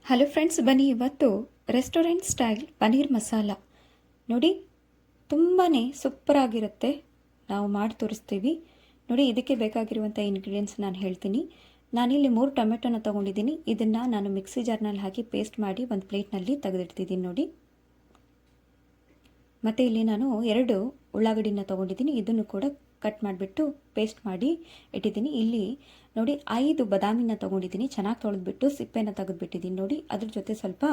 Hello friends, ಬನ್ನಿ ಇವತ್ತು restaurant style paneer masala ನೋಡಿ. ತುಂಬಾ ಸೂಪರಾಗಿರುತ್ತೆ. ನಾವು ಮಾಡಿ ತೋರಿಸ್ತೀವಿ ನೋಡಿ. ಇದಕ್ಕೆ ಬೇಕಾಗಿರುವಂಥ ಇಂಗ್ರೀಡಿಯೆಂಟ್ಸ್ ನಾನು ಹೇಳ್ತೀನಿ. ನಾನಿಲ್ಲಿ 3 ಟೊಮೆಟೊನ ತೊಗೊಂಡಿದ್ದೀನಿ. ಇದನ್ನು ನಾನು ಮಿಕ್ಸಿ ಜಾರ್ನಲ್ಲಿ ಹಾಕಿ ಪೇಸ್ಟ್ ಮಾಡಿ ಒಂದು ಪ್ಲೇಟ್ನಲ್ಲಿ ತೆಗೆದಿಡ್ತಿದ್ದೀನಿ ನೋಡಿ. ಮತ್ತು ಇಲ್ಲಿ ನಾನು 2 ಉಳ್ಳಾಗಡ್ಡಿನ ತೊಗೊಂಡಿದ್ದೀನಿ. ಇದನ್ನು ಕೂಡ ಕಟ್ ಮಾಡಿಬಿಟ್ಟು ಪೇಸ್ಟ್ ಮಾಡಿ ಇಟ್ಟಿದ್ದೀನಿ. ಇಲ್ಲಿ ನೋಡಿ 5 ಬಾದಾಮಿನ ತೊಗೊಂಡಿದ್ದೀನಿ. ಚೆನ್ನಾಗಿ ತೊಳೆದ್ಬಿಟ್ಟು ಸಿಪ್ಪೆನ ತೆಗೆದುಬಿಟ್ಟಿದ್ದೀನಿ ನೋಡಿ. ಅದ್ರ ಜೊತೆ ಸ್ವಲ್ಪ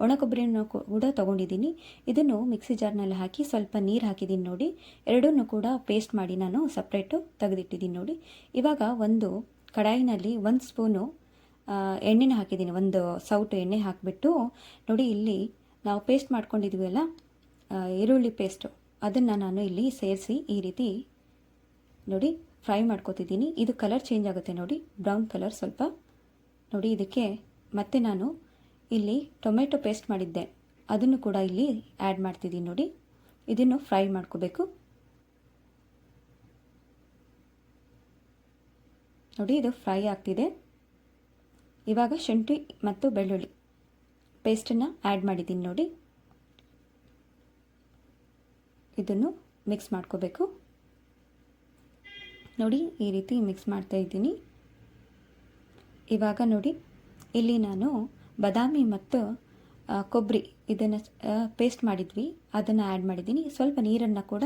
ಒಣ ಕೊಬ್ಬರಿನ ಕೂಡ ತೊಗೊಂಡಿದ್ದೀನಿ. ಇದನ್ನು ಮಿಕ್ಸಿ ಜಾರ್ನಲ್ಲಿ ಹಾಕಿ ಸ್ವಲ್ಪ ನೀರು ಹಾಕಿದ್ದೀನಿ ನೋಡಿ. ಎರಡನ್ನೂ ಕೂಡ ಪೇಸ್ಟ್ ಮಾಡಿ ನಾನು ಸಪ್ರೇಟು ತೆಗೆದಿಟ್ಟಿದ್ದೀನಿ ನೋಡಿ. ಇವಾಗ ಒಂದು ಕಡಾಯಿನಲ್ಲಿ 1 ಸ್ಪೂನು ಎಣ್ಣೆನ ಹಾಕಿದ್ದೀನಿ. ಒಂದು ಸೌಟು ಎಣ್ಣೆ ಹಾಕಿಬಿಟ್ಟು ನೋಡಿ, ಇಲ್ಲಿ ನಾವು ಪೇಸ್ಟ್ ಮಾಡ್ಕೊಂಡಿದ್ವಲ್ಲ ಈರುಳ್ಳಿ ಪೇಸ್ಟು, ಅದನ್ನು ನಾನು ಇಲ್ಲಿ ಸೇರಿಸಿ ಈ ರೀತಿ ನೋಡಿ ಫ್ರೈ ಮಾಡ್ಕೊತಿದ್ದೀನಿ. ಇದು ಕಲರ್ ಚೇಂಜ್ ಆಗುತ್ತೆ ನೋಡಿ, ಬ್ರೌನ್ ಕಲರ್ ಸ್ವಲ್ಪ ನೋಡಿ. ಇದಕ್ಕೆ ಮತ್ತೆ ನಾನು ಇಲ್ಲಿ ಟೊಮೆಟೊ ಪೇಸ್ಟ್ ಮಾಡಿದ್ದೆ, ಅದನ್ನು ಕೂಡ ಇಲ್ಲಿ ಆ್ಯಡ್ ಮಾಡ್ತಿದ್ದೀನಿ ನೋಡಿ. ಇದನ್ನು ಫ್ರೈ ಮಾಡ್ಕೋಬೇಕು ನೋಡಿ. ಇದು ಫ್ರೈ ಆಗ್ತಿದೆ. ಇವಾಗ ಶುಂಠಿ ಮತ್ತು ಬೆಳ್ಳುಳ್ಳಿ ಪೇಸ್ಟನ್ನು ಆ್ಯಡ್ ಮಾಡಿದ್ದೀನಿ ನೋಡಿ. ಇದನ್ನು ಮಿಕ್ಸ್ ಮಾಡ್ಕೋಬೇಕು ನೋಡಿ. ಈ ರೀತಿ ಮಿಕ್ಸ್ ಮಾಡ್ತಾ ಇದ್ದೀನಿ. ಇವಾಗ ನೋಡಿ, ಇಲ್ಲಿ ನಾನು ಬಾದಾಮಿ ಮತ್ತು ಕೊಬ್ಬರಿ ಇದನ್ನು ಪೇಸ್ಟ್ ಮಾಡಿದ್ವಿ, ಅದನ್ನು ಆ್ಯಡ್ ಮಾಡಿದ್ದೀನಿ. ಸ್ವಲ್ಪ ನೀರನ್ನು ಕೂಡ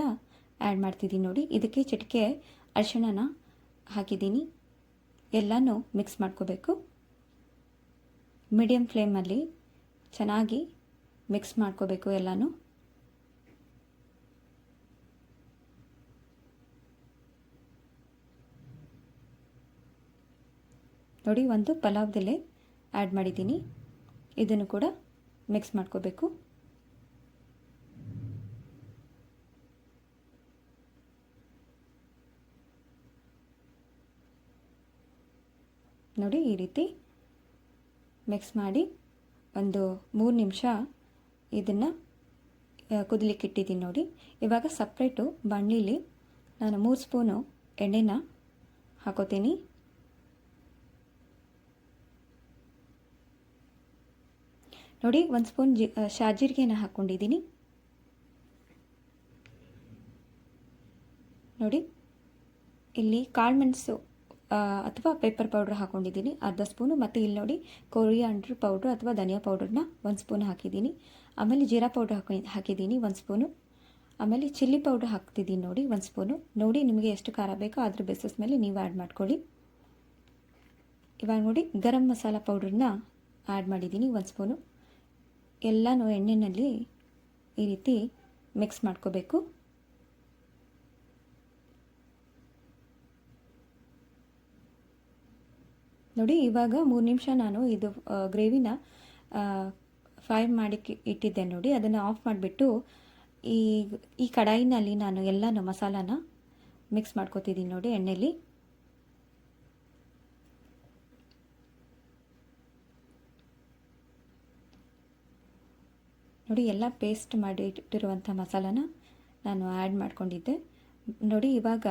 ಆ್ಯಡ್ ಮಾಡ್ತಿದ್ದೀನಿ ನೋಡಿ. ಇದಕ್ಕೆ ಚಿಟಿಕೆ ಅರಿಶಿಣನ ಹಾಕಿದ್ದೀನಿ. ಎಲ್ಲನೂ ಮಿಕ್ಸ್ ಮಾಡ್ಕೋಬೇಕು. ಮೀಡಿಯಮ್ ಫ್ಲೇಮಲ್ಲಿ ಚೆನ್ನಾಗಿ ಮಿಕ್ಸ್ ಮಾಡ್ಕೋಬೇಕು ಎಲ್ಲನೂ. ನೋಡಿ, ಒಂದು ಪಲಾವ್ದೆಲೆ ಆ್ಯಡ್ ಮಾಡಿದ್ದೀನಿ. ಇದನ್ನು ಕೂಡ ಮಿಕ್ಸ್ ಮಾಡ್ಕೋಬೇಕು ನೋಡಿ. ಈ ರೀತಿ ಮಿಕ್ಸ್ ಮಾಡಿ ಒಂದು 3 ನಿಮಿಷ ಇದನ್ನು ಕುದಿಲಿಕ್ಕೆ ಇಟ್ಟಿದ್ದೀನಿ ನೋಡಿ. ಇವಾಗ ಸಪ್ರೇಟು ಬಾಣಲಿಲಿ ನಾನು 3 ಸ್ಪೂನು ಎಣ್ಣೆನ ಹಾಕೋತೀನಿ ನೋಡಿ. 1 ಸ್ಪೂನ್ ಶಾಜೀರಿಗೆನ ಹಾಕ್ಕೊಂಡಿದ್ದೀನಿ ನೋಡಿ. ಇಲ್ಲಿ ಕಾಳುಮೆಣಸು ಅಥವಾ ಪೆಪ್ಪರ್ ಪೌಡ್ರ್ ಹಾಕ್ಕೊಂಡಿದ್ದೀನಿ ಅರ್ಧ ಸ್ಪೂನು. ಮತ್ತು ಇಲ್ಲಿ ನೋಡಿ, ಕೊರಿಯಾಂಡರ್ ಪೌಡ್ರು ಅಥವಾ ಧನಿಯಾ ಪೌಡರ್ನ 1 ಸ್ಪೂನ್ ಹಾಕಿದ್ದೀನಿ. ಆಮೇಲೆ ಜೀರಾ ಪೌಡ್ರ್ ಹಾಕಿದ್ದೀನಿ 1 ಸ್ಪೂನು. ಆಮೇಲೆ ಚಿಲ್ಲಿ ಪೌಡ್ರ್ ಹಾಕ್ತಿದ್ದೀನಿ ನೋಡಿ 1 ಸ್ಪೂನು. ನೋಡಿ, ನಿಮಗೆ ಎಷ್ಟು ಖಾರ ಬೇಕೋ ಅದ್ರ ಬೇಸಿಸ್ ಮೇಲೆ ನೀವು ಆ್ಯಡ್ ಮಾಡ್ಕೊಳ್ಳಿ. ಇವಾಗ ನೋಡಿ, ಗರಂ ಮಸಾಲ ಪೌಡ್ರನ್ನ ಆ್ಯಡ್ ಮಾಡಿದ್ದೀನಿ 1 ಸ್ಪೂನು. ಎಲ್ಲನೂ ಎಣ್ಣೆಯಲ್ಲಿ ಈ ರೀತಿ ಮಿಕ್ಸ್ ಮಾಡ್ಕೋಬೇಕು ನೋಡಿ. ಇವಾಗ 3 ನಿಮಿಷ ನಾನು ಇದು ಗ್ರೇವಿನ ಫ್ರೈ ಮಾಡಿ ಇಟ್ಟಿದ್ದೆ ನೋಡಿ. ಅದನ್ನು ಆಫ್ ಮಾಡಿಬಿಟ್ಟು ಈ ಕಡಾಯಿನಲ್ಲಿ ನಾನು ಎಲ್ಲನೂ ಮಸಾಲಾನ ಮಿಕ್ಸ್ ಮಾಡ್ಕೋತಿದ್ದೀನಿ ನೋಡಿ ಎಣ್ಣೆಯಲ್ಲಿ. ನೋಡಿ, ಎಲ್ಲ ಪೇಸ್ಟ್ ಮಾಡಿ ಇಟ್ಟಿರುವಂಥ ಮಸಾಲಾನ ನಾನು ಆ್ಯಡ್ ಮಾಡ್ಕೊಂಡಿದ್ದೆ ನೋಡಿ. ಇವಾಗ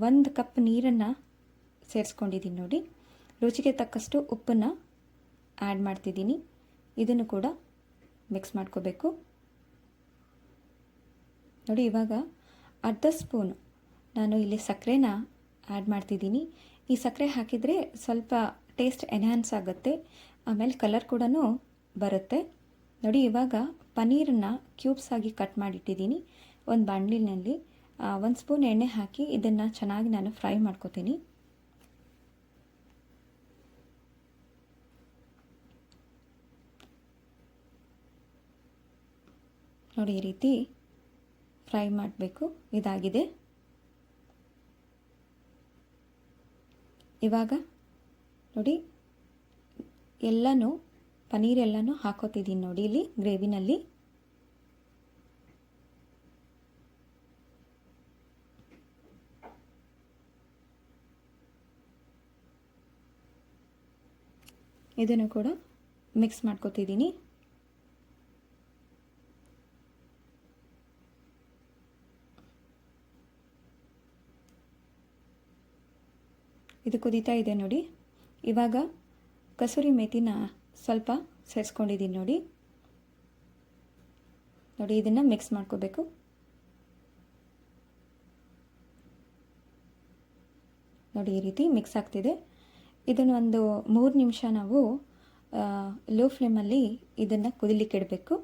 1 ಕಪ್ ನೀರನ್ನು ಸೇರಿಸ್ಕೊಂಡಿದ್ದೀನಿ ನೋಡಿ. ರುಚಿಗೆ ತಕ್ಕಷ್ಟು ಉಪ್ಪನ್ನು ಆ್ಯಡ್ ಮಾಡ್ತಿದ್ದೀನಿ. ಇದನ್ನು ಕೂಡ ಮಿಕ್ಸ್ ಮಾಡ್ಕೋಬೇಕು ನೋಡಿ. ಇವಾಗ ಅರ್ಧ ಸ್ಪೂನು ನಾನು ಇಲ್ಲಿ ಸಕ್ಕರೆನ ಆ್ಯಡ್ ಮಾಡ್ತಿದ್ದೀನಿ. ಈ ಸಕ್ಕರೆ ಹಾಕಿದರೆ ಸ್ವಲ್ಪ ಟೇಸ್ಟ್ ಎನ್ಹ್ಯಾನ್ಸ್ ಆಗುತ್ತೆ, ಆಮೇಲೆ ಕಲರ್ ಕೂಡ ಬರುತ್ತೆ ನೋಡಿ. ಇವಾಗ ಪನ್ನೀರನ್ನು ಕ್ಯೂಬ್ಸ್ ಆಗಿ ಕಟ್ ಮಾಡಿಟ್ಟಿದ್ದೀನಿ. ಒಂದು ಬಾಣಲಿನಲ್ಲಿ 1 ಸ್ಪೂನ್ ಎಣ್ಣೆ ಹಾಕಿ ಇದನ್ನು ಚೆನ್ನಾಗಿ ನಾನು ಫ್ರೈ ಮಾಡ್ಕೋತೀನಿ ನೋಡಿ. ಈ ರೀತಿ ಫ್ರೈ ಮಾಡಬೇಕು. ಇದಾಗಿದೆ. ಇವಾಗ ನೋಡಿ, ಎಲ್ಲನೂ ಪನ್ನೀರೆಲ್ಲನೂ ಹಾಕೋತಿದ್ದೀನಿ ನೋಡಿ ಇಲ್ಲಿ ಗ್ರೇವಿನಲ್ಲಿ. ಇದನ್ನು ಕೂಡ ಮಿಕ್ಸ್ ಮಾಡ್ಕೋತಿದ್ದೀನಿ. ಇದು ಕುದೀತಾ ಇದೆ ನೋಡಿ. ಇವಾಗ ಕಸೂರಿ ಮೇಥಿನ ಸ್ವಲ್ಪ ಸೇರಿಸ್ಕೊಂಡಿದ್ದೀನಿ ನೋಡಿ. ನೋಡಿ ಇದನ್ನು ಮಿಕ್ಸ್ ಮಾಡ್ಕೋಬೇಕು. ನೋಡಿ ಈ ರೀತಿ ಮಿಕ್ಸ್ ಆಗ್ತಿದೆ. ಇದನ್ನು ಒಂದು 3 ನಿಮಿಷ ನಾವು ಲೋ ಫ್ಲೇಮಲ್ಲಿ ಇದನ್ನು ಕುದಿಲಿಕ್ಕೆ ಇಡಬೇಕು.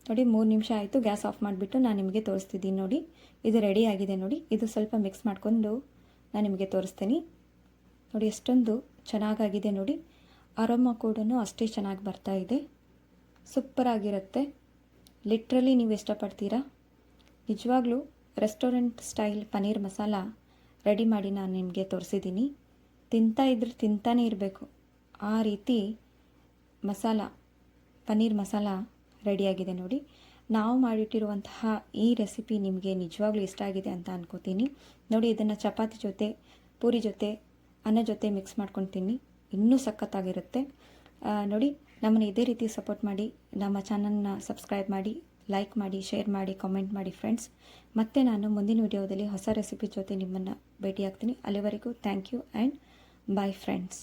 ನೋಡಿ 3 ನಿಮಿಷ ಆಯಿತು. ಗ್ಯಾಸ್ ಆಫ್ ಮಾಡಿಬಿಟ್ಟು ನಾನು ನಿಮಗೆ ತೋರಿಸ್ತಿದ್ದೀನಿ. ನೋಡಿ ಇದು ರೆಡಿ ಆಗಿದೆ. ನೋಡಿ ಇದು ಸ್ವಲ್ಪ ಮಿಕ್ಸ್ ಮಾಡಿಕೊಂಡು ನಾನು ನಿಮಗೆ ತೋರಿಸ್ತೀನಿ. ನೋಡಿ ಎಷ್ಟೊಂದು ಚೆನ್ನಾಗಾಗಿದೆ. ನೋಡಿ ಅರೋಮಾ ಕೂಡ ಅಷ್ಟೇ ಚೆನ್ನಾಗಿ ಬರ್ತಾ ಇದೆ. ಸೂಪರಾಗಿರುತ್ತೆ. ಲಿಟ್ರಲಿ ನೀವು ಇಷ್ಟಪಡ್ತೀರಾ. ನಿಜವಾಗ್ಲೂ restaurant style paneer masala ready ಮಾಡಿ ನಾನು ನಿಮಗೆ ತೋರಿಸಿದ್ದೀನಿ. ತಿಂತಾನೇ ಇರಬೇಕು. ಆ ರೀತಿ ಪನ್ನೀರ್ ಮಸಾಲ ರೆಡಿಯಾಗಿದೆ. ನೋಡಿ ನಾವು ಮಾಡಿಟ್ಟಿರುವಂತಹ ಈ ರೆಸಿಪಿ ನಿಮಗೆ ನಿಜವಾಗ್ಲೂ ಇಷ್ಟ ಆಗಿದೆ ಅಂತ ಅನ್ಕೋತೀನಿ. ನೋಡಿ ಇದನ್ನು ಚಪಾತಿ ಜೊತೆ, ಪೂರಿ ಜೊತೆ, ಅನ್ನ ಜೊತೆ ಮಿಕ್ಸ್ ಮಾಡ್ಕೊಂಡು ತಿನ್ನಿ, ಇನ್ನೂ ಸಖತ್ತಾಗಿರುತ್ತೆ. ನೋಡಿ ನಮ್ಮನ್ನು ಇದೇ ರೀತಿ ಸಪೋರ್ಟ್ ಮಾಡಿ, ನಮ್ಮ ಚಾನಲ್ನ ಸಬ್ಸ್ಕ್ರೈಬ್ ಮಾಡಿ, ಲೈಕ್ ಮಾಡಿ, ಶೇರ್ ಮಾಡಿ, ಕಾಮೆಂಟ್ ಮಾಡಿ ಫ್ರೆಂಡ್ಸ್. ಮತ್ತೆ ನಾನು ಮುಂದಿನ ವಿಡಿಯೋದಲ್ಲಿ ಹೊಸ ರೆಸಿಪಿ ಜೊತೆ ನಿಮ್ಮನ್ನು ಭೇಟಿಯಾಗ್ತೀನಿ. ಅಲ್ಲಿವರೆಗೂ thank you and bye friends.